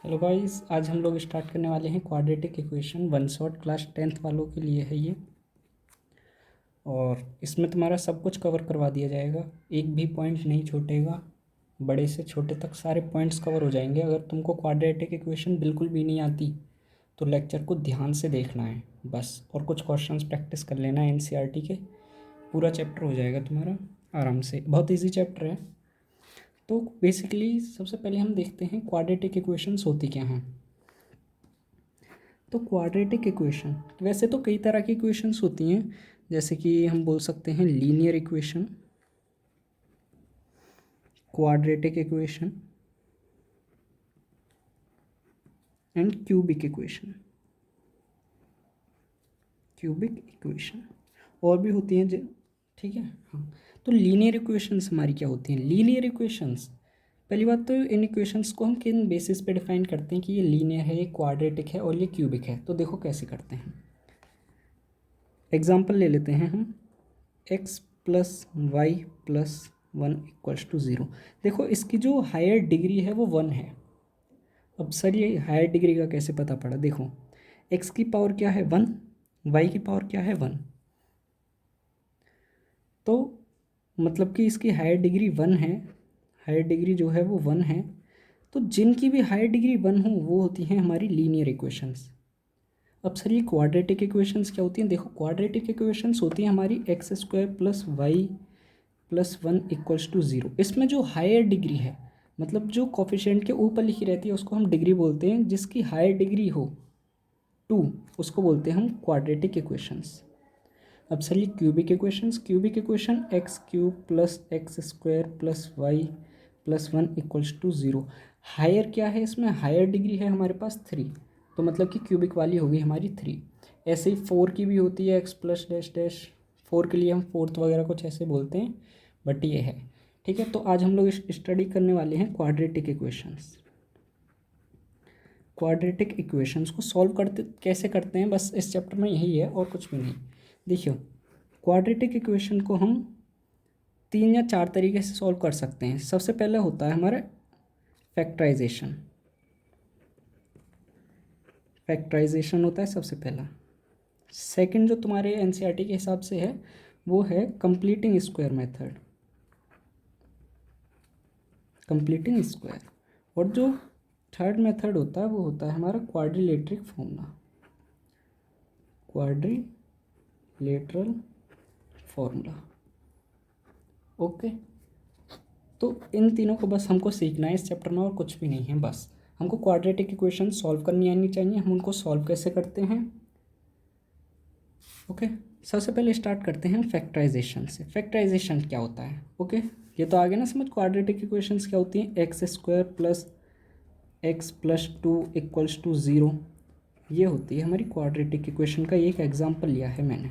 Hello guys, आज हम लोग स्टार्ट करने वाले हैं quadratic equation one shot class 10th वालों के लिए है ये। और इसमें तुम्हारा सब कुछ कवर करवा दिया जाएगा, एक भी पॉइंट नहीं छूटेगा। बड़े से छोटे तक सारे पॉइंट्स कवर हो जाएंगे। अगर तुमको क्वाड्रेटिक इक्वेशन बिल्कुल भी नहीं आती तो लेक्चर को ध्यान से देखना है बस, और कुछ क्वेश्चंस प्रैक्टिस कर लेना है एनसीईआरटी के। पूरा चैप्टर हो जाएगा तुम्हारा आराम से, बहुत ईजी चैप्टर है। तो बेसिकली सबसे पहले हम देखते हैं क्वाड्रेटिक इक्वेशंस होती क्या हैं। तो क्वाड्रेटिक इक्वेशन वैसे तो कई तरह की इक्वेशंस होती हैं, जैसे कि हम बोल सकते हैं linear equation, quadratic equation and cubic equation. Cubic equation और भी होती हैं ठीक है। हाँ, तो लीनियर इक्वेशंस हमारी क्या होती हैं। लीनियर इक्वेशंस, पहली बात तो इन इक्वेशंस को हम किन बेसिस पे डिफाइन करते हैं कि ये लीनियर है, ये क्वाड्रेटिक है और ये क्यूबिक है। तो देखो कैसे करते हैं। एग्जाम्पल ले लेते हैं हम, x plus y plus 1 equals to 0। देखो इसकी जो हायर डिग्री है वो 1 है। अब सर ये हायर डिग्री का कैसे पता पड़ा। देखो x की पावर क्या है 1, y की पावर क्या है 1, तो मतलब कि इसकी हायर डिग्री 1 है, हायर डिग्री जो है वो 1 है। तो जिनकी भी हायर डिग्री 1 हो वो होती हैं हमारी लीनियर इक्वेशंस। अब सर ये क्वाड्रेटिक इक्वेशंस क्या होती हैं। देखो क्वाड्रेटिक इक्वेशंस होती हैं हमारी x square plus y plus 1 equals to 0। इसमें जो हायर डिग्री है, मतलब जो कोफिशिएंट के ऊपर लिखी रहती है उसको हम डिग्री बोलते हैं। जिसकी हायर डिग्री हो 2 उसको बोलते हैं हम क्वाड्रेटिक इक्वेशंस। अब सर ये cubic equations, cubic equation x cube plus x square plus y plus 1 equals to 0। Higher क्या है इसमें, हायर डिग्री है हमारे पास 3, तो मतलब कि क्यूबिक वाली होगी हमारी 3। ऐसे ही 4 की भी होती है, एक्स प्लस डैश डैश, 4 के लिए हम फोर्थ वगैरह कुछ ऐसे बोलते हैं, बट ये है ठीक है। तो आज हम लोग स्टडी करने वाले हैं क्वाड्रेटिक इक्वेशंस। क्वाड्रेटिक इक्वेशंस को सॉल्व करते कैसे करते हैं, बस इस चैप्टर में यही है और कुछ भी नहीं। देखियो क्वाड्रेटिक इक्वेशन को हम 3 या 4 तरीके से सॉल्व कर सकते हैं। सबसे पहले होता है हमारा फैक्टराइजेशन। फैक्टराइजेशन होता है सबसे पहला। सेकंड जो तुम्हारे एनसीईआरटी के हिसाब से है वो है completing square method, completing square. और जो थर्ड मेथड होता है वो होता है हमारा क्वाड्रिलेटरिक फॉर्मूला, क्वाड्रिलेटरल फॉर्मूला। ओके, तो इन तीनों को बस हमको सीखना है इस चैप्टर में और कुछ भी नहीं है। बस हमको क्वाड्रेटिक इक्वेशन सॉल्व करनी आनी चाहिए। हम उनको सॉल्व कैसे करते हैं। ओके, सबसे पहले स्टार्ट करते हैं फैक्टराइजेशन से। फैक्टराइजेशन क्या होता है। ओके, ये तो आगे ना समझ। क्वाड्रेटिक इक्वेशंस क्या होती हैं, x square plus x plus 2 equals to 0, ये होती है हमारी क्वाड्रेटिक इक्वेशन का। एक एग्जाम्पल लिया है मैंने।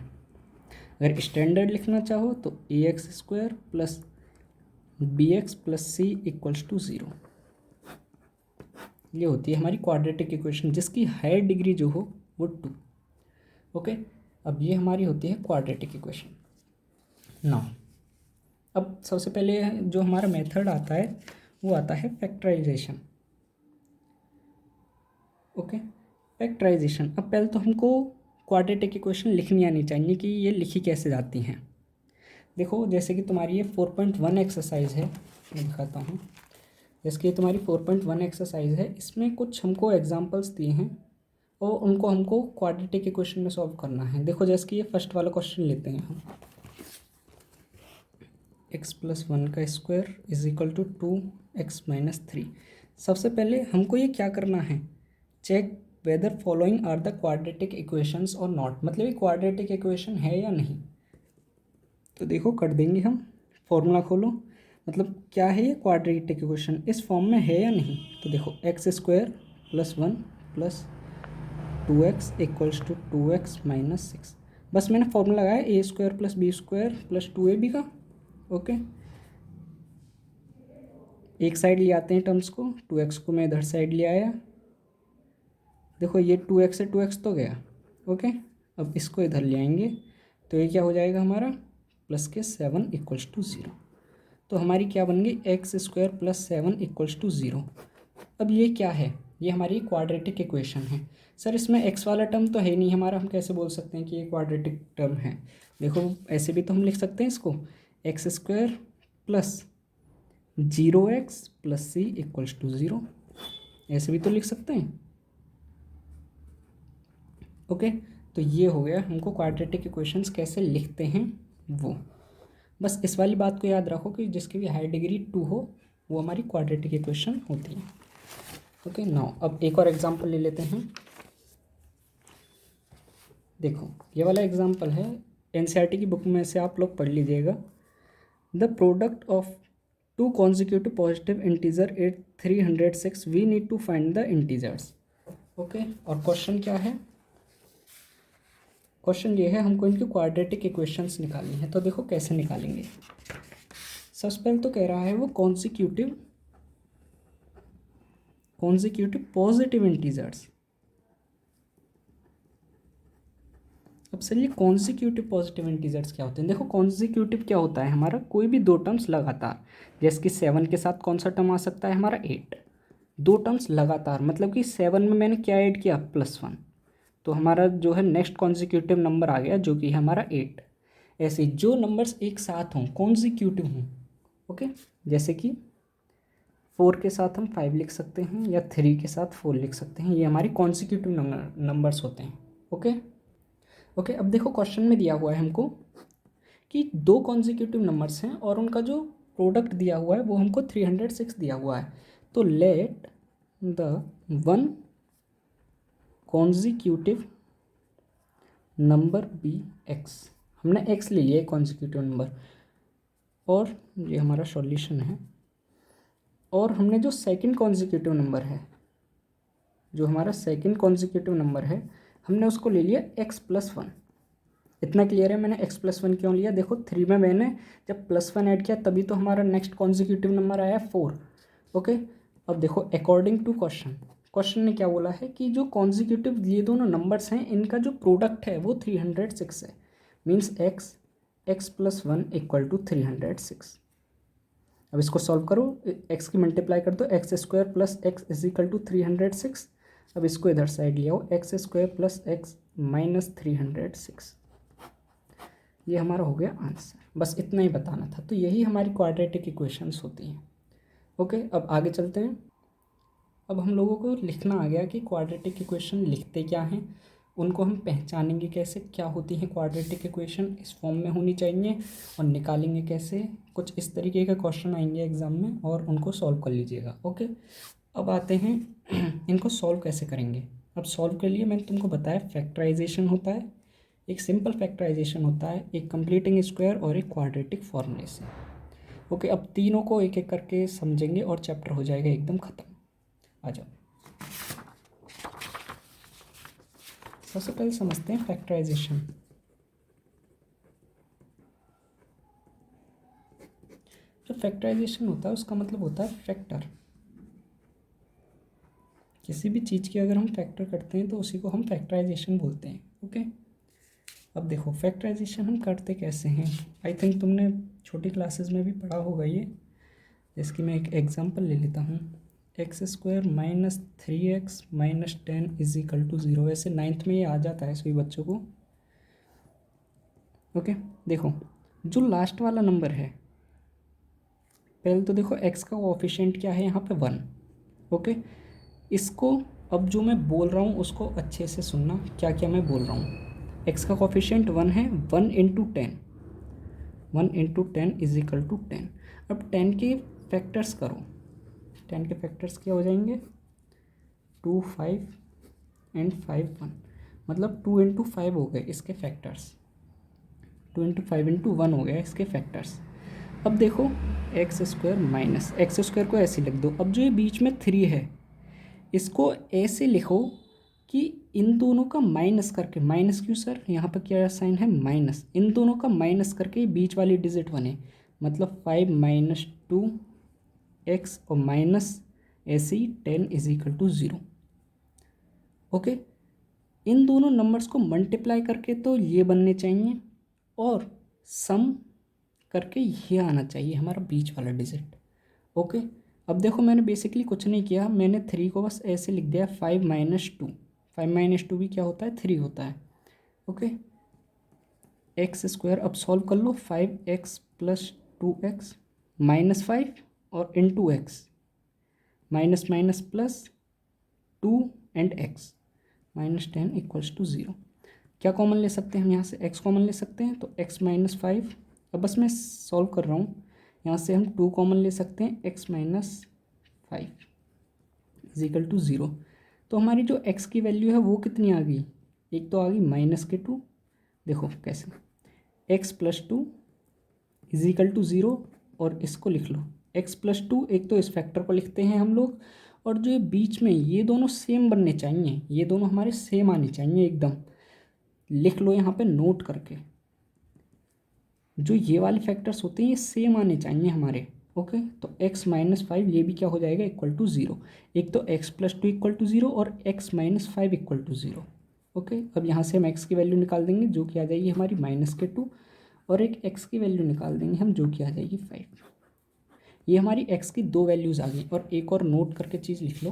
अगर स्टैंडर्ड लिखना चाहो तो a x square plus b x plus c equals to 0, ये होती है हमारी क्वाड्रेटिक इक्वेशन जिसकी हायर डिग्री जो हो वो 2। ओके, अब ये हमारी होती है क्वाड्रेटिक इक्वेशन। नाउ अब सबसे पहले जो हमारा मेथड आता है वो आता है फैक्टराइजेशन। Okay, factorisation. अब पहले तो हमको क्वाड्रेटिक इक्वेशन लिखनी आनी चाहिए कि ये लिखी कैसे जाती हैं। देखो जैसे कि तुम्हारी ये 4.1 एक्सरसाइज है, मैं दिखाता हूँ। जैसे कि तुम्हारी 4.1 एक्सरसाइज है, इसमें कुछ हमको एग्जांपल्स दिए हैं और उनको हमको क्वाड्रेटिक इक्वेशन में सॉल्व करना है। देखो जैसे कि ये फर्स्ट वाला क्वेश्चन लेते हैं हम, x प्लस 1 का square is equal to 2x minus 3। सबसे पहले हमको ये क्या करना है, check whether following are the quadratic equations और नॉट, मतलब ये क्वाड्रेटिक इक्वेशन है या नहीं। तो देखो कर देंगे हम, फॉर्मूला खोलो, मतलब क्या है ये क्वाड्रेटिक इक्वेशन इस फॉर्म में है या नहीं। तो देखो x square plus 1 plus 2x equals to 2x minus 6। बस मैंने फॉर्मूला लगाया a square plus b square plus 2ab का। ओके, एक साइड ले आते हैं टर्म्स को, 2x को मैं इधर साइड ले आया। देखो ये 2x से 2x तो गया। ओके, अब इसको इधर ले आएंगे तो ये क्या हो जाएगा हमारा प्लस के 7 इक्वल्स टू 0। तो हमारी क्या बन गई x square plus 7 equals to 0। अब ये क्या है, ये हमारी क्वाड्रेटिक इक्वेशन है। सर इसमें एक्स वाला टर्म तो है नहीं हमारा, हम कैसे बोल सकते हैं कि ये क्वाड्रेटिक टर्म है? देखो ऐसे भी तो हम लिख सकते हैं इसको, x square plus 0x plus c equals to 0, ऐसे भी तो लिख सकते हैं। ओके, तो ये हो गया हमको क्वाड्रेटिक इक्वेशंस कैसे लिखते हैं वो। बस इस वाली बात को याद रखो कि जिसकी भी हाई डिग्री 2 हो वो हमारी क्वाड्रेटिक इक्वेशन होती है। ओके, नाउ अब एक और एग्जांपल ले लेते हैं। देखो ये वाला एग्जांपल है, एनसीईआरटी की बुक में से आप लोग पढ़ लीजिएगा। The product of two consecutive positive integer at 306 we need to find the integers. Okay, और क्वेश्चन क्या है? क्वेश्चन ये है हमको इनकी क्वाड्रेटिक इक्वेशंस निकालनी है। तो देखो कैसे निकालेंगे। सबसे पहले तो कह रहा है वो कॉन्जिक्यूटिव पॉजिटिव इंटीजर्स। अब सर ये कॉन्जिक्यूटिव पॉजिटिव इंटीजर्स क्या होते हैं? देखो कॉन्जिक्यूटिव क्या होता है हमारा, कोई भी दो टर्म्स लगातार, जैसे कि 7 के साथ कौन सा टर्म आ सकता है हमारा 8, दो टर्म्स लगातार, मतलब कि 7 में मैंने क्या ऐड किया +1, तो हमारा जो है नेक्स्ट कॉन्जिक्यूटिव नंबर आ गया जो कि है हमारा 8। ऐसे जो नंबर्स एक साथ हों, कॉन्जिक्यूटिव हों, ओके, जैसे कि 4 के साथ हम 5 लिख सकते हैं या 3 के साथ 4 लिख सकते हैं, ये हमारी कॉन्जिक्यूटिव नंबर्स होते हैं। ओके ओके, अब देखो क्वेश्चन में दिया हुआ है हमको कि दो कॉन्जिक्यूटिव नंबर्स हैं और उनका जो प्रोडक्ट दिया हुआ है वो हमको 306 दिया हुआ है। तो let the one consecutive number be x, हमने एक्स ले लिया है कॉन्जिक्यूटिव नंबर, और ये हमारा सॉल्यूशन है। और हमने जो सेकंड कॉन्जिक्यूटिव नंबर है, जो हमारा सेकंड कॉन्जिक्यूटिव नंबर है, हमने उसको ले लिया x+1। इतना क्लियर है मैंने x+1 क्यों लिया? देखो 3 में मैंने जब +1 ऐड किया तभी तो हमारा नेक्स्ट कॉन्जिक्यूटिव नंबर आया 4। ओके, अब देखो अकॉर्डिंग टू क्वेश्चन ने क्या बोला है कि जो कॉन्जिक्यूटिव ये दोनों नंबर्स हैं इनका जो प्रोडक्ट है वो 306 है, मीन्स x+1 इक्वल टू 306। अब इसको सॉल्व करो, x की मल्टीप्लाई कर दो, x² plus x is equal to 306। अब इसको इधर साइड ले आओ, x² प्लस x माइनस 306, ये हमारा हो गया आंसर। बस इतना ही बताना था। तो यही हमारी क्वाड्रेटिक इक्वेशंस होती हैं। ओके, अब आगे चलते हैं। अब हम लोगों को लिखना आ गया कि क्वाड्रेटिक इक्वेशन लिखते क्या हैं, उनको हम पहचानेंगे कैसे, क्या होती है क्वाड्रेटिक इक्वेशन, इस फॉर्म में होनी चाहिए, और निकालेंगे कैसे। कुछ इस तरीके के क्वेश्चन आएंगे एग्जाम में और उनको सॉल्व कर लीजिएगा। ओके, अब आते हैं इनको सॉल्व कैसे करेंगे। अब सॉल्व के लिए मैंने तुमको बताया फैक्टराइजेशन होता है, एक सिंपल फैक्टराइजेशन होता है, एक कंप्लीटिंग स्क्वायर और एक क्वाड्रेटिक फॉर्मूले से। ओके, अब तीनों को एक एक करके समझेंगे और चैप्टर हो जाएगा एकदम ख़त्म। आ जाओ, सबसे पहले समझते हैं फैक्टराइजेशन। जो फैक्टराइजेशन होता है उसका मतलब होता है फैक्टर। किसी भी चीज़ की अगर हम फैक्टर करते हैं तो उसी को हम फैक्टराइजेशन बोलते हैं। ओके, अब देखो फैक्टराइजेशन हम करते कैसे हैं। आई थिंक तुमने छोटी क्लासेस में भी पढ़ा होगा ये। जैसे कि मैं एक एग्जांपल ले लेता हूँ, x² minus 3x minus 10 is equal to 0। वैसे 9th में ये आ जाता है सभी बच्चों को। ओके, देखो जो लास्ट वाला नंबर है, पहले तो देखो x का कोएफिशिएंट क्या है यहाँ पे 1। ओके, इसको अब जो मैं बोल रहा हूँ उसको अच्छे से सुनना, क्या क्या मैं बोल रहा हूँ। x का कोएफिशिएंट 1 है, 1 into 10, 1 into 10 is equal to 10। अब 10 के फैक्टर्स करो, 10 के फैक्टर्स क्या हो जाएंगे, 2 5 एंड 5 1, मतलब 2 इंटू 5 हो गए इसके फैक्टर्स, 2 इंटू 5 इंटू 1 हो गया इसके फैक्टर्स। अब देखो x² माइनस x² को ऐसे लिख दो। अब जो ये बीच में 3 है इसको ऐसे लिखो कि इन दोनों का माइनस करके, माइनस क्यों सर, यहाँ पर क्या साइन है माइनस, इन दोनों का माइनस करके बीच वाली डिजिट बने, मतलब 5 माइनस 2x और माइनस ऐसे ही 10 इज इक्वल टू 0। ओके, इन दोनों नंबर्स को मल्टीप्लाई करके तो ये बनने चाहिए और सम करके ये आना चाहिए हमारा बीच वाला डिजिट। ओके, अब देखो मैंने बेसिकली कुछ नहीं किया, मैंने 3 को बस ऐसे लिख दिया 5 माइनस 2। 5 माइनस 2 भी क्या होता है, 3 होता है। ओके, एक्स स्क्वायर अब सॉल्व कर लो, 5x प्लस 2x माइनस 5 और into x, minus minus plus 2 and x minus 10 equals to 0। क्या कॉमन ले सकते हैं हम यहाँ से, x कॉमन ले सकते हैं, तो x माइनस 5। अब बस मैं सॉल्व कर रहा हूँ, यहाँ से हम 2 कॉमन ले सकते हैं, x minus 5 is equal to 0। तो हमारी जो x की वैल्यू है वो कितनी आ गई, एक तो आ गई माइनस के 2, देखो कैसे, x plus 2 is equal to 0, और इसको लिख लो x प्लस 2, एक तो इस फैक्टर को लिखते हैं हम लोग, और जो ये बीच में ये दोनों सेम बनने चाहिए, ये दोनों हमारे सेम आने चाहिए एकदम, लिख लो यहाँ पे नोट करके, जो ये वाले फैक्टर्स होते हैं ये सेम आने चाहिए हमारे। ओके, तो x माइनस 5 ये भी क्या हो जाएगा, इक्वल टू 0। एक तो x प्लस 2 इक्वल टू 0 और x minus 5 equal to 0। Okay, अब यहाँ से हम x की वैल्यू निकाल देंगे जो कि आ जाएगी हमारी माइनस के 2, और एक x की वैल्यू निकाल देंगे हम जो कि आ जाएगी 5। ये हमारी x की 2 वैल्यूज़ आ गई। और एक और नोट करके चीज़ लिख लो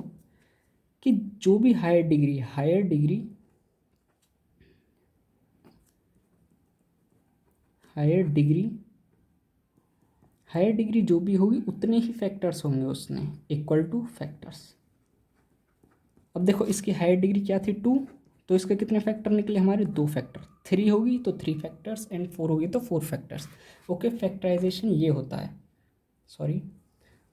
कि जो भी हायर डिग्री जो भी होगी उतने ही फैक्टर्स होंगे उसमें, इक्वल टू फैक्टर्स। अब देखो इसकी हायर डिग्री क्या थी 2, तो इसके कितने फैक्टर निकले हमारे, 2 फैक्टर। 3 होगी तो 3 फैक्टर्स, एंड 4 होगी तो 4 फैक्टर्स। ओके, फैक्टराइजेशन ये होता है, सॉरी।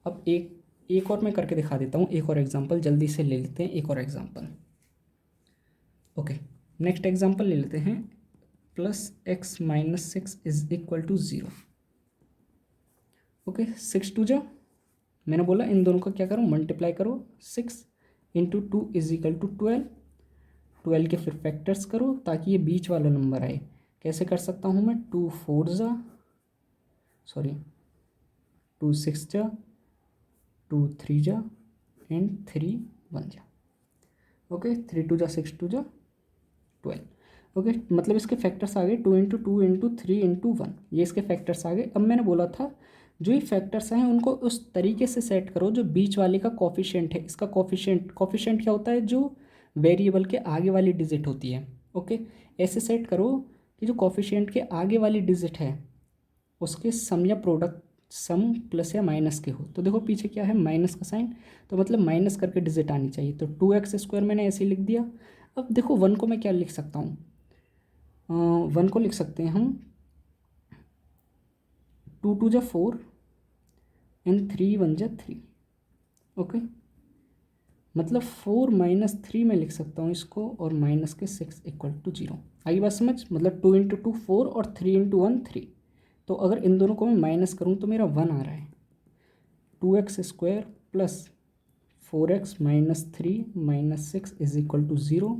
अब एक और मैं करके दिखा देता हूँ, एक और एग्जांपल जल्दी से ले लेते हैं, एक और एग्जांपल। ओके, नेक्स्ट एग्जांपल ले लेते हैं, plus x minus 6 is equal to 0। Okay, 6 टू जा, मैंने बोला इन दोनों का क्या करो, मल्टीप्लाई करो, 6 इंटू 2 इज इक्वल टू 12। 12 के फिर फैक्टर्स करो ताकि ये बीच वाला नंबर आए। कैसे कर सकता हूँ मैं, 2 6 जा, 2 3 जा, एंड 3 1 जा। ओके, 3 2 जा 6 2 जा 12। ओके, मतलब इसके फैक्टर्स आ गए 2 इंटू 2 इंटू 3 इंटू 1, ये इसके फैक्टर्स आ गए। अब मैंने बोला था जो ये फैक्टर्स हैं उनको उस तरीके से सेट करो जो बीच वाले का कॉफिशिएंट है, इसका कॉफिशिएंट क्या होता है, जो वेरिएबल के आगे वाली डिजिट होती है। ओके, ऐसे सेट करो कि जो कॉफिशिएंट के आगे वाली डिजिट है उसके सम या प्रोडक्ट, सम प्लस या माइनस के हो। तो देखो पीछे क्या है, माइनस का साइन, तो मतलब माइनस करके डिजिट आनी चाहिए। तो 2x² मैंने ऐसे ही लिख दिया। अब देखो 1 को मैं क्या लिख सकता हूँ, 1 को लिख सकते हैं हम 2 2 जा 4 एंड 3 1 जा 3। ओके, मतलब 4 माइनस 3 में लिख सकता हूँ इसको, और माइनस के 6 इक्वल टू 0। आई बात समझ, मतलब 2 इंटू 2 4 और 3 इंटू 1 3। तो अगर इन दोनों को मैं माइनस करूँ तो मेरा 1 आ रहा है। 2x² plus 4x minus 3 minus 6 is equal to 0।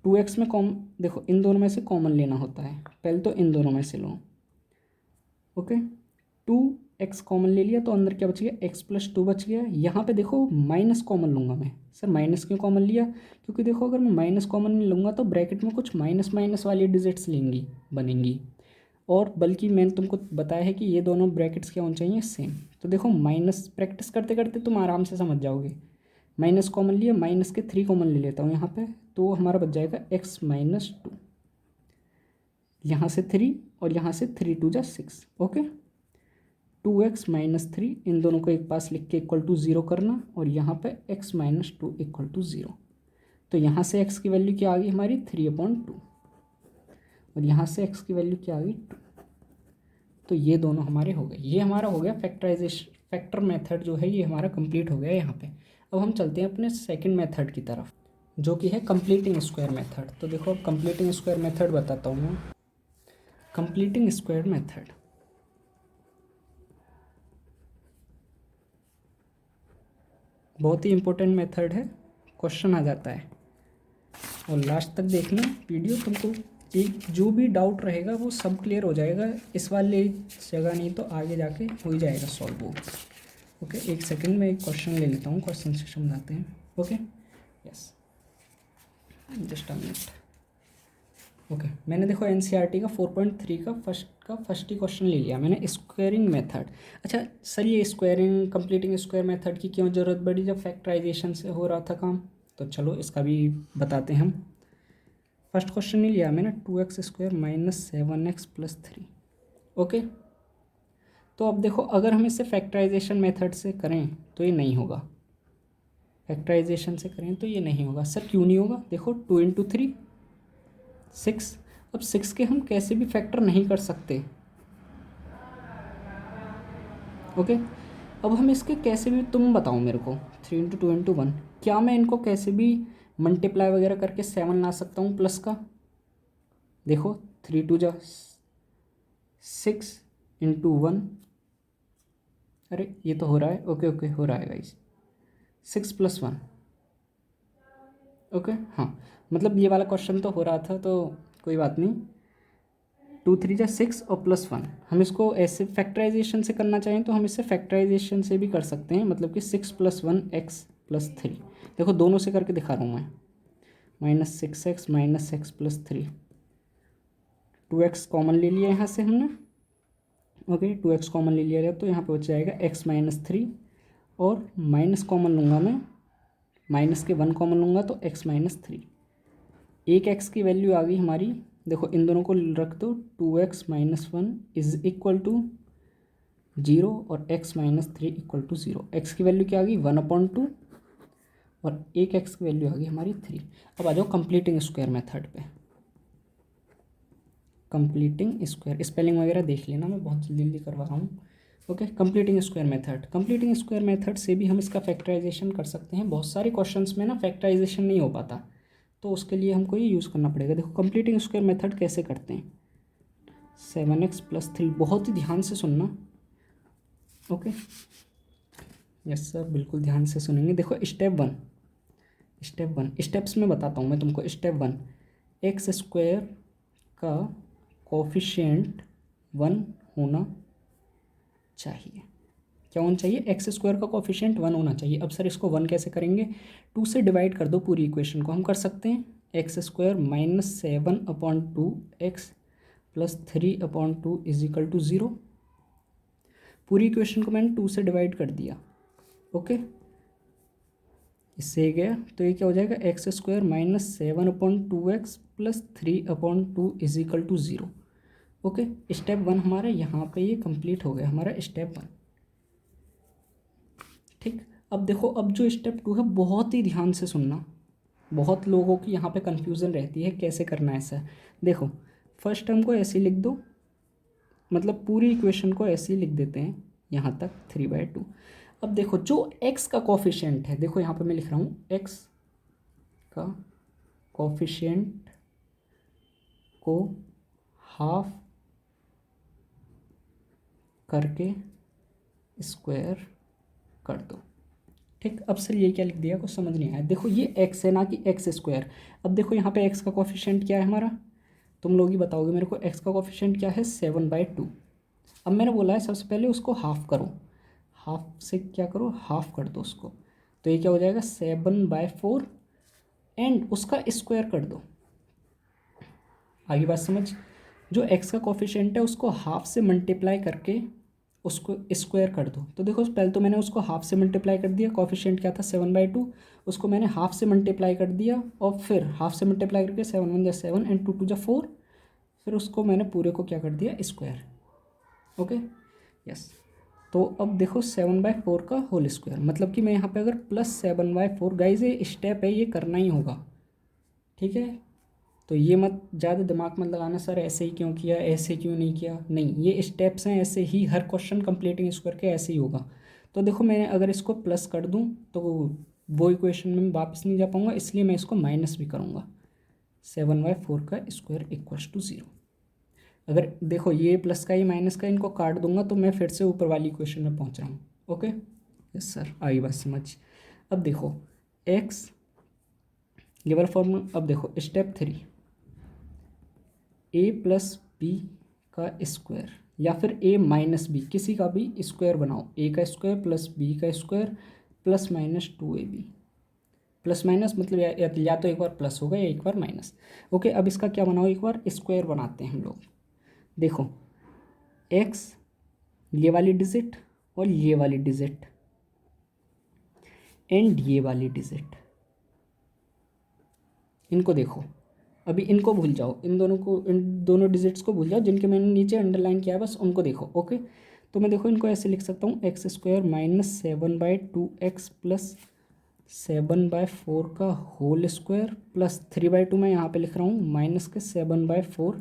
2x में देखो इन दोनों में से कॉमन लेना होता है, पहले तो इन दोनों में से लो। ओके, 2x कॉमन ले लिया तो अंदर क्या बच गया, x प्लस 2 बच गया। यहाँ पे देखो माइनस कॉमन लूँगा मैं, सर माइनस क्यों कॉमन लिया, क्योंकि देखो अगर मैं माइनस कॉमन नहीं लूँगा तो ब्रैकेट में कुछ माइनस माइनस वाली डिजिट्स बनेंगी, और बल्कि मैंने तुमको बताया है कि ये दोनों ब्रैकेट्स क्या होने चाहिए, सेम। तो देखो माइनस प्रैक्टिस करते करते तुम आराम से समझ जाओगे। माइनस कॉमन लिया, माइनस के 3 कॉमन ले लेता हूँ यहाँ पे, तो हमारा बच जाएगा x माइनस 2, यहाँ से 3 और यहाँ से 3 2 जा 6। ओके, 2x माइनस 3 इन दोनों को एक पास लिख के इक्वल टू 0 करना, और यहाँ पे x माइनस 2 इक्वल टू 0। तो यहाँ से x की वैल्यू क्या आ गई हमारी 3/2, और यहाँ से x की वैल्यू क्या आ गई 2। तो ये दोनों हमारे हो गए, ये हमारा हो गया फैक्टर मेथड जो है ये हमारा कंप्लीट हो गया यहाँ पे। अब हम चलते हैं अपने सेकंड मेथड की तरफ जो कि है कंप्लीटिंग स्क्वायर मेथड। तो देखो अब कंप्लीटिंग स्क्वायर मेथड बताता हूँ मैं। कंप्लीटिंग स्क्वायर मेथड बहुत ही इंपॉर्टेंट मेथड है, क्वेश्चन आ जाता है, और लास्ट तक देखना वीडियो, तुमको एक जो भी डाउट रहेगा वो सब क्लियर हो जाएगा। इस वाले जगह नहीं तो आगे जाके हो ही जाएगा सॉल्व वो। ओके, एक सेकंड में एक क्वेश्चन ले लेता हूँ, क्वेश्चन से समझाते हैं। Okay, yes, just a minute. Okay मैंने देखो एनसीईआरटी का 4.3 का फर्स्ट ही क्वेश्चन ले लिया मैंने, स्क्वायरिंग मेथड। अच्छा सर ये स्क्वायरिंग कंप्लीटिंग स्क्वायर मेथड की क्यों ज़रूरत पड़ी जब फैक्टराइजेशन से हो रहा था काम, तो चलो इसका भी बताते हैं हम। फर्स्ट क्वेश्चन नहीं लिया मैंने 2x² - 7x + 3। ओके तो अब देखो अगर हम इसे फैक्टराइजेशन मेथड से करें तो ये नहीं होगा, फैक्टराइजेशन से करें तो ये नहीं होगा। सर क्यों नहीं होगा, देखो 2 × 3 6। अब 6 के हम कैसे भी फैक्टर नहीं कर सकते। ओके अब हम इसके कैसे भी, तुम बताओ मेरे को, 3 × 2 × 1 क्या मैं इनको कैसे भी मल्टीप्लाई वगैरह करके 7 ला सकता हूँ प्लस का। देखो 3 × 2 = 6 × 1, अरे ये तो हो रहा है, ओके ओके हो रहा है गाइस, 6 + 1। ओके हाँ मतलब ये वाला क्वेश्चन तो हो रहा था तो कोई बात नहीं। 2 × 3 = 6 और +1, हम इसको ऐसे फैक्टराइजेशन से करना चाहें तो हम इसे फैक्टराइजेशन से भी कर सकते हैं, मतलब कि 6 + 1 x + 3। देखो दोनों से करके दिखा रहा हूँ मैं, -6x - x + 3। 2x कॉमन ले लिया यहाँ से हमने। ओके 2x कॉमन ले लिया जाए तो यहाँ पे बच जाएगा x - 3, और माइनस कॉमन लूँगा मैं, माइनस के 1 कॉमन लूँगा तो x - 3। एक x की वैल्यू आ गई हमारी, देखो इन दोनों को रख दो, 2x - 1 = 0 और x - 3 = 0। x की वैल्यू क्या आ गई 1/2 और एक x की वैल्यू आ गई हमारी 3। अब आ जाओ कंप्लीटिंग स्क्वायर मेथड पे। कंप्लीटिंग स्क्वायर स्पेलिंग वगैरह देख लेना, मैं बहुत जल्दी जल्दी करवा रहा हूँ। Okay completing square method, completing square method से भी हम इसका फैक्टराइजेशन कर सकते हैं। बहुत सारे क्वेश्चंस में ना फैक्टराइजेशन नहीं हो पाता तो उसके लिए हमको ये यूज़ करना पड़ेगा। देखो कंप्लीटिंग स्क्वायर मेथड कैसे करते हैं, 7x + 3, बहुत ही ध्यान से सुनना। ओके यस सर बिल्कुल ध्यान से सुनेंगे। देखो स्टेप वन स्टेप्स में बताता हूँ मैं तुमको। स्टेप 1, x² का कोफिशिएंट 1 होना चाहिए। क्या होना चाहिए, x² का कोफिशिएंट 1 होना चाहिए। अब सर इसको 1 कैसे करेंगे, 2 से डिवाइड कर दो पूरी इक्वेशन को। हम कर सकते हैं x² - 7/2x + 3/2 = 0। पूरी इक्वेशन को मैंने 2 से डिवाइड कर दिया। ओके इससे ये गया तो ये क्या हो जाएगा, x² - 7/2x + 3/2 = 0। ओके स्टेप 1 हमारा यहाँ पे ये कंप्लीट हो गया, हमारा स्टेप 1। ठीक अब देखो, अब जो स्टेप 2 है बहुत ही ध्यान से सुनना, बहुत लोगों की यहाँ पे कन्फ्यूज़न रहती है कैसे करना है ऐसा। देखो फर्स्ट टर्म को ऐसे लिख दो, मतलब पूरी इक्वेशन को ऐसे ही लिख देते हैं यहाँ तक 3/2। अब देखो जो x का कोफिशिएंट है, देखो यहाँ पे मैं लिख रहा हूँ x का कोफिशिएंट को हाफ करके स्क्वायर कर दो। ठीक अब सर ये क्या लिख दिया, कुछ समझ नहीं आया। देखो ये x है ना कि x²। अब देखो यहाँ पे x का कोफिशिएंट क्या है हमारा, तुम लोग ही बताओगे मेरे को, x का कोफिशिएंट क्या है 7/2। अब मैंने बोला है सबसे पहले उसको हाफ करो, हाफ से क्या करो हाफ कर दो उसको, तो ये क्या हो जाएगा 7/4 एंड उसका स्क्वायर कर दो। आगे बात समझ, जो x का कोफिशिएंट है उसको हाफ से मल्टीप्लाई करके उसको स्क्वायर कर दो। तो देखो पहले तो मैंने उसको हाफ से मल्टीप्लाई कर दिया, कोफिशिएंट क्या था 7/2, उसको मैंने हाफ से मल्टीप्लाई कर दिया और फिर हाफ से मल्टीप्लाई करके 7 × 1 = 7 एंड 2 × 2 = 4, फिर उसको मैंने पूरे को क्या कर दिया स्क्वायर। ओके यस तो अब देखो 7/4 का होल स्क्वायर, मतलब कि मैं यहाँ पे अगर +7/4, गाइज ये स्टेप है ये करना ही होगा। ठीक है तो ये मत ज़्यादा दिमाग मत लगाना सर ऐसे ही क्यों किया, ऐसे क्यों नहीं किया, नहीं ये स्टेप्स हैं, ऐसे ही हर क्वेश्चन कंप्लीटिंग स्क्वायर के ऐसे ही होगा। तो देखो मैं अगर इसको प्लस कर दूँ तो वो इक्वेशन में वापस नहीं जा पाऊँगा, इसलिए मैं इसको माइनस भी करूँगा। 7/4 का स्क्वायर = 0। अगर देखो ये प्लस का ये माइनस का इनको काट दूंगा तो मैं फिर से ऊपर वाली इक्वेशन में पहुँच रहा हूँ। ओके यस सर आई बात समझ। अब देखो एक्स ये वाला फॉर्मूला, अब देखो स्टेप 3, a + b का स्क्वायर या फिर a - b किसी का भी स्क्वायर बनाओ, a का स्क्वायर + b का स्क्वायर ± 2ab। प्लस माइनस मतलब या तो एक बार प्लस होगा या एक बार माइनस। ओके, अब इसका क्या बनाओ, एक बार स्क्वायर बनाते हैं हम लोग। देखो एक्स, ये वाली डिजिट और ये वाली डिजिट एंड ये वाली डिजिट, इनको देखो। अभी इनको भूल जाओ, इन दोनों डिजिट्स को भूल जाओ जिनके मैंने नीचे अंडरलाइन किया है, बस उनको देखो। ओके, तो मैं देखो इनको ऐसे लिख सकता हूँ, x square minus 7/2x plus 7/4 का होल स्क्वायर प्लस 3/2 मैं यहाँ पे लिख रहा हूँ माइनस के 7/4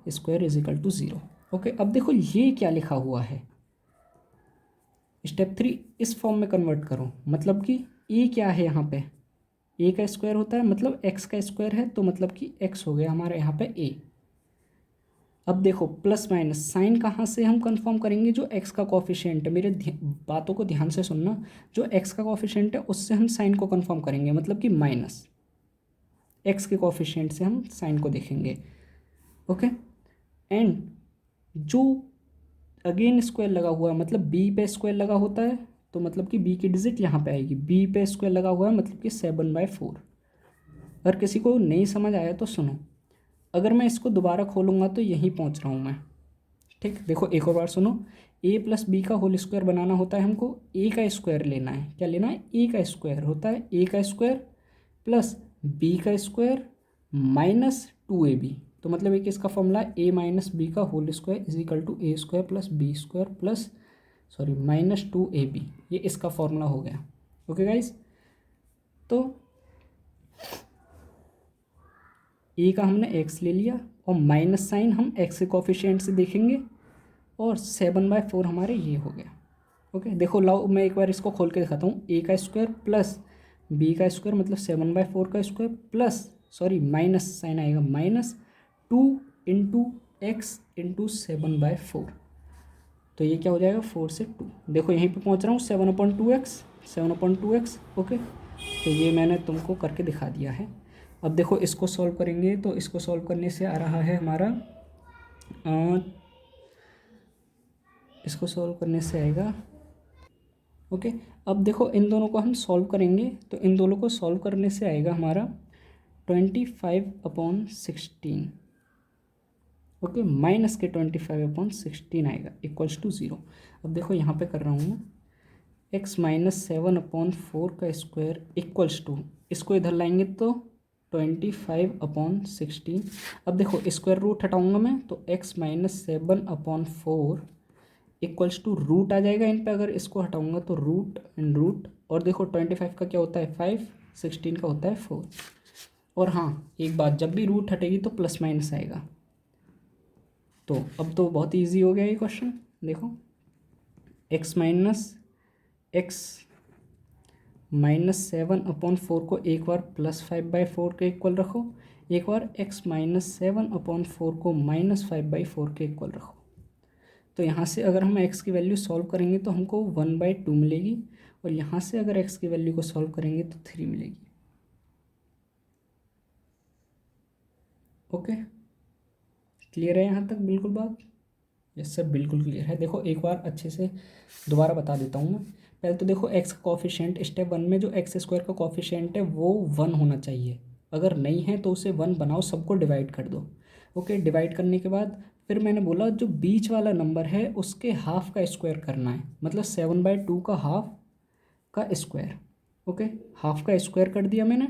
square is equal to 0। Okay, अब देखो ये क्या लिखा हुआ है, स्टेप 3 इस फॉर्म में कन्वर्ट करो। मतलब कि ए क्या है यहाँ पे, ए का स्क्वायर होता है मतलब एक्स का स्क्वायर है, तो मतलब कि एक्स हो गया हमारे यहाँ पे ए। अब देखो प्लस माइनस साइन कहाँ से हम कंफर्म करेंगे, जो एक्स का कॉफिशिएंट है, मेरे बातों को ध्यान से सुनना, जो एक्स का कॉफिशिएंट है उससे हम साइन को कंफर्म करेंगे, मतलब कि माइनस एक्स के कॉफिशिएंट से हम साइन को देखेंगे। ओके, एंड जो अगेन स्क्वायर लगा हुआ है, मतलब बी पे स्क्वायर लगा होता है, तो मतलब कि बी की डिजिट यहाँ पे आएगी, बी पे स्क्वायर लगा हुआ है मतलब कि 7/4। अगर किसी को नहीं समझ आया तो सुनो, अगर मैं इसको दोबारा खोलूँगा तो यहीं पहुँच रहा हूँ मैं। ठीक, देखो एक और बार सुनो, ए प्लस बी का होल स्क्वायर बनाना होता है हमको, ए का स्क्वायर लेना है, क्या लेना है, ए का स्क्वायर होता है ए का स्क्वायर प्लस बी का स्क्वायर माइनस 2ab। तो मतलब एक इसका फॉर्मूला ए माइनस बी का whole square is equal to a square plus b square plus minus 2ab, ये इसका फॉर्मूला हो गया। ओके गाइस, तो ए का हमने एक्स ले लिया और माइनस साइन हम एक्स के कॉफिशिएंट से देखेंगे और 7/4 हमारे ये हो गया। ओके, देखो लाओ मैं एक बार इसको खोल के दिखाता हूँ, ए का स्क्वायर प्लस बी का स्क्वायर मतलब 7/4 का स्क्वायर प्लस माइनस साइन आएगा माइनस 2 × x × 7/4, तो ये क्या हो जाएगा 4 से 2। देखो यहीं पे पहुँच रहा हूँ 7/2x। ओके, तो ये मैंने तुमको करके दिखा दिया है। अब देखो इसको सॉल्व करेंगे तो इसको सॉल्व करने से आ रहा है हमारा इसको सॉल्व करने से आएगा। ओके, अब देखो इन दोनों को हम सॉल्व करेंगे तो इन दोनों को सॉल्व करने से आएगा हमारा 25/16। ओके, माइनस के 25/16 आएगा इक्वल्स टू 0। अब देखो यहाँ पे कर रहा हूँ मैं, x माइनस 7/4 का स्क्वायर इक्वल्स टू, इसको इधर लाएंगे तो 25/16। अब देखो स्क्वायर रूट हटाऊंगा मैं तो x minus 7/4 equals to root आ जाएगा इन पे, अगर इसको हटाऊंगा तो रूट एंड रूट, और देखो 25 का क्या होता है 5, 16 का होता है 4। और हाँ एक बात, जब भी रूट हटेगी तो प्लस माइनस आएगा। तो अब तो बहुत इजी हो गया ये क्वेश्चन। देखो x माइनस 7/4 को एक बार प्लस 5/4 के इक्वल रखो, एक बार x माइनस 7/4 को माइनस 5/4 के इक्वल रखो। तो यहाँ से अगर हम x की वैल्यू सॉल्व करेंगे तो हमको 1/2 मिलेगी, और यहाँ से अगर x की वैल्यू को सॉल्व करेंगे तो 3 मिलेगी। ओके, क्लियर है यहाँ तक बिल्कुल बात? यस सर, बिल्कुल क्लियर है। देखो एक बार अच्छे से दोबारा बता देता हूँ मैं। पहले तो देखो x का कॉफिशिएंट, स्टेप 1 में जो x स्क्वायर का कॉफिशिएंट है वो 1 होना चाहिए, अगर नहीं है तो उसे 1 बनाओ, सबको डिवाइड कर दो। ओके, डिवाइड करने के बाद फिर मैंने बोला जो बीच वाला नंबर है उसके हाफ का स्क्वायर करना है, मतलब 7/2 का हाफ का स्क्वायर। ओके, हाफ का स्क्वायर कर दिया मैंने,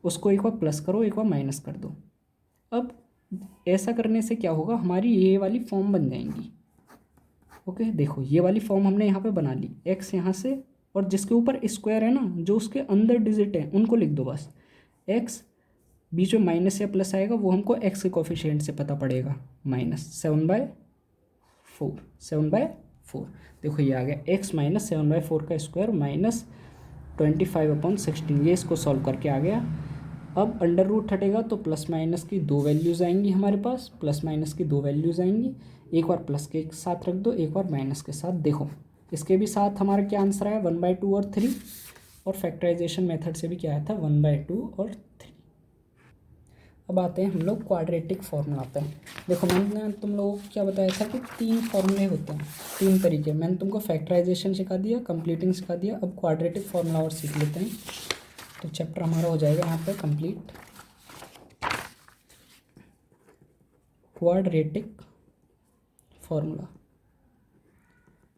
उसको एक बार प्लस करो एक बार माइनस कर दो। अब ऐसा करने से क्या होगा, हमारी ये वाली फॉर्म बन जाएंगी। ओके, देखो ये वाली फॉर्म हमने यहाँ पे बना ली, एक्स यहाँ से, और जिसके ऊपर स्क्वायर है ना, जो उसके अंदर डिजिट है उनको लिख दो बस। एक्स बीच में माइनस या प्लस आएगा वो हमको एक्स के कोफिशिएंट से पता पड़ेगा, माइनस 7/4। देखो ये आ गया x माइनस 7/4 का स्क्वायर माइनस 25/16, ये इसको सॉल्व करके आ गया। अब अंडर रूट हटेगा तो प्लस माइनस की दो वैल्यूज़ आएंगी हमारे पास, प्लस माइनस की दो वैल्यूज़ आएंगी, एक बार प्लस के साथ रख दो एक बार माइनस के साथ। देखो इसके भी साथ हमारा क्या आंसर आया 1/2 और 3, और फैक्टराइजेशन मेथड से भी क्या आया था 1/2 और 3। अब आते हैं हम लोग क्वाड्रेटिक फॉर्मूला पे। देखो मैंने तुम लोगों को क्या बताया था कि 3 फॉर्मूले होते हैं, 3 तरीके। मैंने तुमको फैक्टराइजेशन सिखा दिया, कंप्लीटिंग सिखा दिया, अब क्वाड्रेटिक फॉर्मूला और सीख लेते हैं। तो चैप्टर हमारा हो जाएगा यहाँ पे कंप्लीट। Quadratic formula.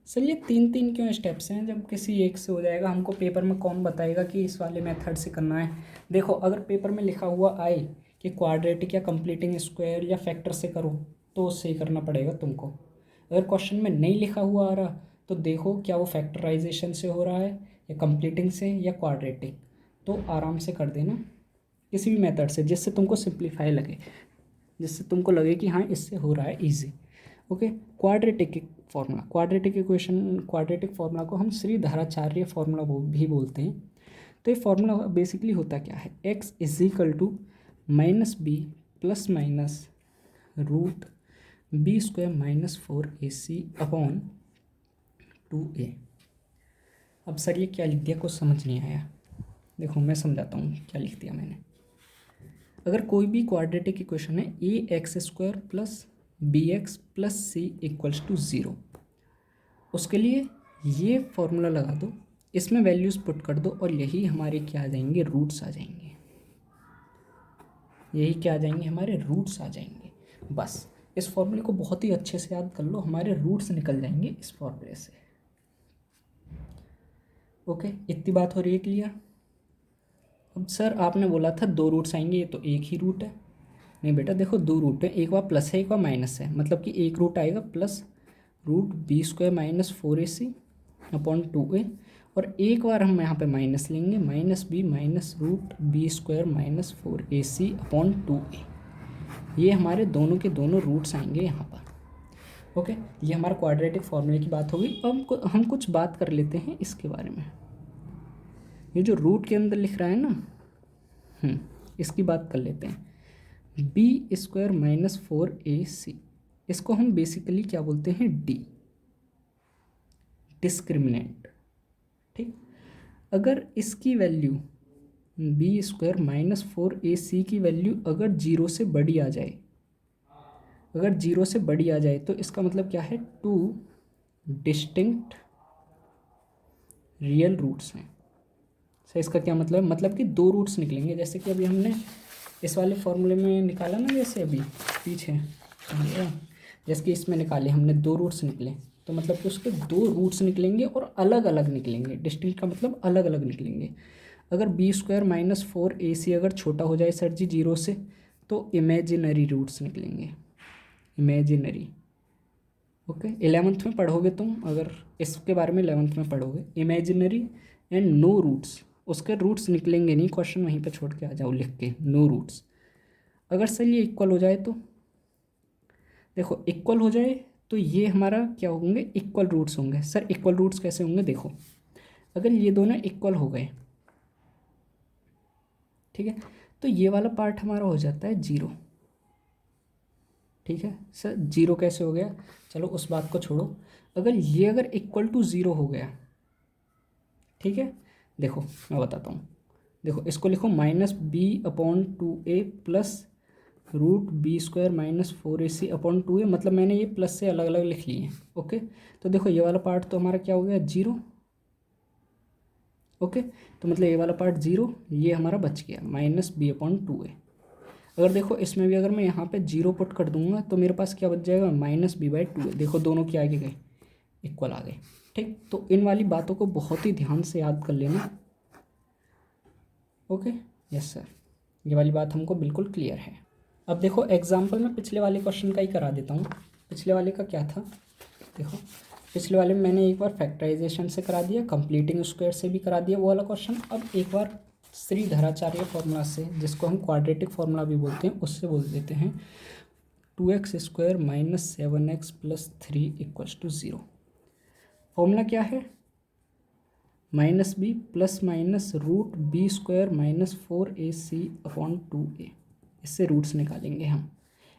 सर ये 3 क्यों स्टेप्स हैं जब किसी एक से हो जाएगा? हमको पेपर में कौन बताएगा कि इस वाले मेथड से करना है? देखो, अगर पेपर में लिखा हुआ आए कि क्वाड्रेटिक या कंप्लीटिंग स्क्वायर या फैक्टर से करो तो उससे ही करना पड़ेगा तुमको। अगर क्वेश्चन में नहीं लिखा हुआ आ रहा तो देखो क्या वो फैक्टराइजेशन से हो रहा है या कंप्लीटिंग से या क्वाड्रेटिक, तो आराम से कर देना किसी भी मेथड से जिससे तुमको सिंप्लीफाई लगे, जिससे तुमको लगे कि हाँ इससे हो रहा है easy. Okay, quadratic formula, quadratic equation, quadratic formula को हम श्रीधराचार्य फार्मूला भी बोलते हैं। तो ये फार्मूला बेसिकली होता क्या है? x is equal to -b plus minus root b square -4ac upon 2a। अब सर ये क्या लिख दिया, कुछ समझ नहीं आया। देखो मैं समझाता हूँ क्या लिख दिया मैंने। अगर कोई भी क्वाड्रेटिक इक्वेशन है ax² plus bx plus c equals to 0, उसके लिए ये फॉर्मूला लगा दो, इसमें वैल्यूज़ पुट कर दो और यही हमारे क्या आ जाएंगे? रूट्स आ जाएंगे। यही क्या आ जाएंगे? हमारे रूट्स आ जाएंगे। बस इस फॉर्मूले को बहुत ही अच्छे से याद कर लो, हमारे रूट्स निकल जाएंगे इस फॉर्मूले से। ओके, इतनी बात हो रही है क्लियर? अब सर आपने बोला था 2 रूट्स आएंगे, ये तो एक ही रूट है। नहीं बेटा देखो, 2 रूट है, एक बार प्लस है एक बार माइनस है, मतलब कि एक रूट आएगा plus root b square -4ac upon 2a, और एक बार हम यहाँ पे माइनस लेंगे, -b minus root b square -4ac upon 2a। ये हमारे दोनों के दोनों रूट्स आएंगे यहाँ पर। ओके, ये हमारा क्वाड्रेटिक फॉर्मूले की बात हो गई। अब हम कुछ बात कर लेते हैं इसके बारे में। ये जो रूट के अंदर लिख रहा है ना, इसकी बात कर लेते हैं। बी स्क्वायर -4ac, इसको हम बेसिकली क्या बोलते हैं? डिस्क्रिमिनेंट। ठीक, अगर इसकी वैल्यू बी स्क्वायर -4ac की वैल्यू अगर 0 से बड़ी आ जाए, अगर 0 से बड़ी आ जाए तो इसका मतलब क्या है? 2 डिस्टिंक्ट रियल रूट्स हैं। सर इसका क्या मतलब? मतलब कि 2 रूट्स निकलेंगे, जैसे कि अभी हमने इस वाले फॉर्मूले में निकाला ना, जैसे अभी पीछे जैसे कि इसमें निकाले हमने 2 रूट्स निकले, तो मतलब कि उसके 2 रूट्स निकलेंगे और अलग अलग निकलेंगे। डिस्टिंक्ट का मतलब अलग अलग निकलेंगे। अगर बी स्क्वायर -4ac अगर छोटा हो जाए सर जी 0 से, तो इमेजिनरी रूट्स निकलेंगे, इमेजिनरी। ओके, 11th में पढ़ोगे तुम, अगर इसके बारे में 11th में पढ़ोगे, इमेजिनरी एंड नो रूट्स, उसके रूट्स निकलेंगे नहीं, क्वेश्चन वहीं पे छोड़ के आ जाओ लिख के, नो रूट्स। अगर सर ये इक्वल हो जाए तो देखो, इक्वल हो जाए तो ये हमारा क्या होंगे? इक्वल रूट्स होंगे। सर इक्वल रूट्स कैसे होंगे? देखो, अगर ये दोनों इक्वल हो गए, ठीक है, तो ये वाला पार्ट हमारा हो जाता है 0। ठीक है सर, 0 कैसे हो गया? चलो उस बात को छोड़ो, अगर इक्वल टू 0 हो गया, ठीक है, देखो मैं बताता हूँ। देखो इसको लिखो -b upon 2a plus root b square -4ac upon 2a, मतलब मैंने ये प्लस से अलग अलग लिख लिए हैं। ओके, तो देखो ये वाला पार्ट तो हमारा क्या हो गया? 0। ओके, तो मतलब ये वाला पार्ट 0, ये हमारा बच गया -b अपॉन 2a। अगर देखो इसमें भी अगर मैं यहाँ पे 0 पुट कर दूंगा तो मेरे पास क्या बच जाएगा? -b/2a। देखो दोनों क्या आगे गए? इक्वल आ गए। ठीक, तो इन वाली बातों को बहुत ही ध्यान से याद कर लेना। ओके, यस सर, ये वाली बात हमको बिल्कुल क्लियर है। अब देखो एग्जाम्पल में पिछले वाले क्वेश्चन का ही करा देता हूँ। पिछले वाले का क्या था? देखो पिछले वाले में मैंने एक बार फैक्टराइजेशन से करा दिया, कंप्लीटिंग स्क्वायर से भी करा दिया वो वाला क्वेश्चन। अब एक बार श्रीधराचार्य फॉर्मूला से, जिसको हम क्वाड्रेटिक फार्मूला भी बोलते हैं, उससे बोल देते हैं 2x² - 7x + 3 = 0। फॉर्मूला क्या है? -b plus minus root b square -4ac upon 2a। इससे रूट्स निकालेंगे हम।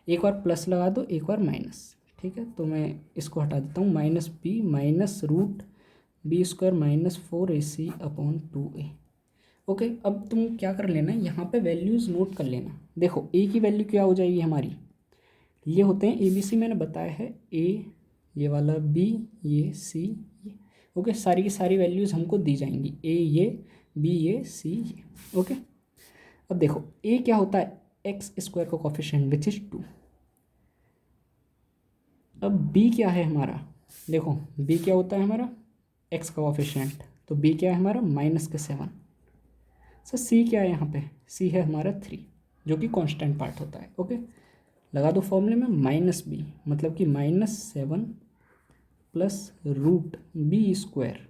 एक बार प्लस लगा दो, एक बार माइनस। ठीक है, तो मैं इसको हटा देता हूँ, -b minus root b square -4ac upon 2a। Okay, अब तुम क्या कर लेना, यहाँ पे वैल्यूज़ नोट कर लेना। देखो a की वैल्यू क्या हो जाएगी हमारी? ये होते हैं ABC, मैंने बताया है, a ये वाला, b ये c ये। ओके, सारी की सारी वैल्यूज़ हमको दी जाएंगी, ए ये, बी ये, सी ये। ओके, अब देखो ए क्या होता है, एक्स स्क्वायर का कोफिशिएंट विच इज़ 2। अब बी क्या है हमारा, देखो बी क्या होता है हमारा, एक्स का कोफिशिएंट, तो बी क्या है हमारा -7। सर सी क्या है यहाँ पे, सी है हमारा 3 जो कि कांस्टेंट पार्ट होता है। ओके, लगा दो फॉर्मूले में -b मतलब कि -7 प्लस रूट बी स्क्वायर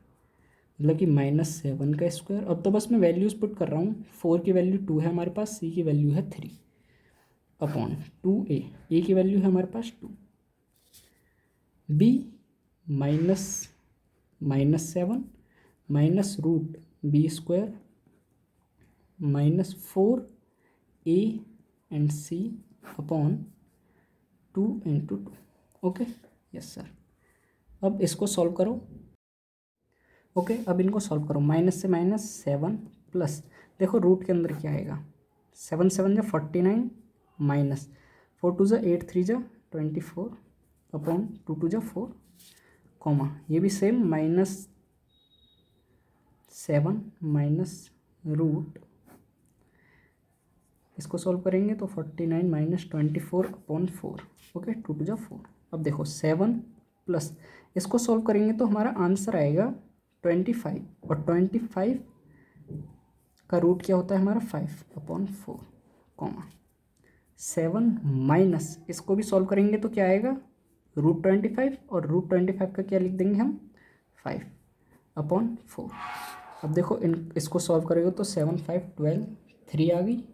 मतलब कि -7 का स्क्वायर। अब तो बस मैं वैल्यूज़ पुट कर रहा हूँ, 4 की वैल्यू 2 है हमारे पास, सी की वैल्यू है 3 अपॉन 2a, ए की वैल्यू है हमारे पास 2, b -7 minus root b square -4a and c upon 2 into 2। Okay, yes sir. अब इसको सॉल्व करो। ओके, अब इनको सॉल्व करो, माइनस से -7 प्लस, देखो रूट के अंदर क्या आएगा, 7 7 जा 49 माइनस 4 2 जा 8 3 जा 24 अपॉन 2 2 जा 4 कॉमा, ये भी सेम -7 माइनस रूट, इसको सॉल्व करेंगे तो 49 माइनस 24 अपॉन 4। ओके, 2 2 जा 4। अब देखो 7 प्लस, इसको सॉल्व करेंगे तो हमारा आंसर आएगा 25, और 25 का रूट क्या होता है हमारा 5 अपॉन 4 कॉमा 7 माइनस, इसको भी सॉल्व करेंगे तो क्या आएगा √25, और √25 का क्या लिख देंगे हम 5 अपॉन 4। अब देखो इसको सॉल्व करेंगे तो 7 5 12, 3 आ गई,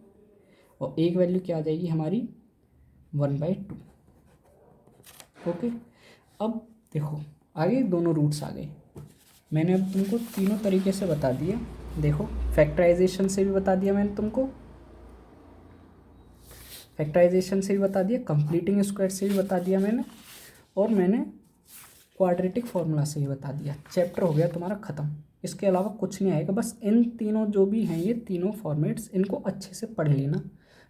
और एक वैल्यू क्या आ जाएगी हमारी 1/2। ओके, अब देखो आगे दोनों रूट्स आ गए, मैंने अब तुमको तीनों तरीके से बता दिया। देखो फैक्टराइजेशन से भी बता दिया मैंने तुमको, फैक्टराइजेशन से भी बता दिया, कंप्लीटिंग स्क्वायर से भी बता दिया मैंने, और मैंने क्वाड्रेटिक फार्मूला से भी बता दिया। चैप्टर हो गया तुम्हारा ख़त्म, इसके अलावा कुछ नहीं आएगा। बस इन तीनों जो भी हैं ये तीनों फॉर्मेट्स, इनको अच्छे से पढ़ लेना,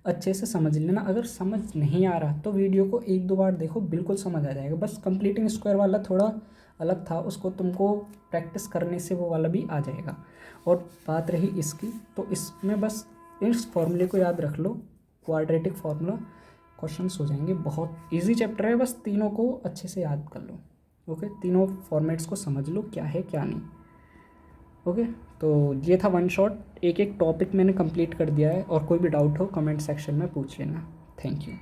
अच्छे से समझ लेना। अगर समझ नहीं आ रहा तो वीडियो को 1 2 बार देखो, बिल्कुल समझ आ जाएगा। बस कंप्लीटिंग स्क्वायर वाला थोड़ा अलग था, उसको तुमको प्रैक्टिस करने से वो वाला भी आ जाएगा। और बात रही इसकी, तो इसमें बस इस फॉर्मूले को याद रख लो, क्वाड्रेटिक फार्मूला, क्वेश्चंस हो जाएंगे। बहुत इजी चैप्टर है, बस तीनों को अच्छे से याद कर लो। ओके, तीनों फॉर्मेट्स को समझ लो क्या है क्या नहीं। ओके, तो ये था वन शॉट, एक एक टॉपिक मैंने कंप्लीट कर दिया है, और कोई भी डाउट हो कमेंट सेक्शन में पूछ लेना। Thank you.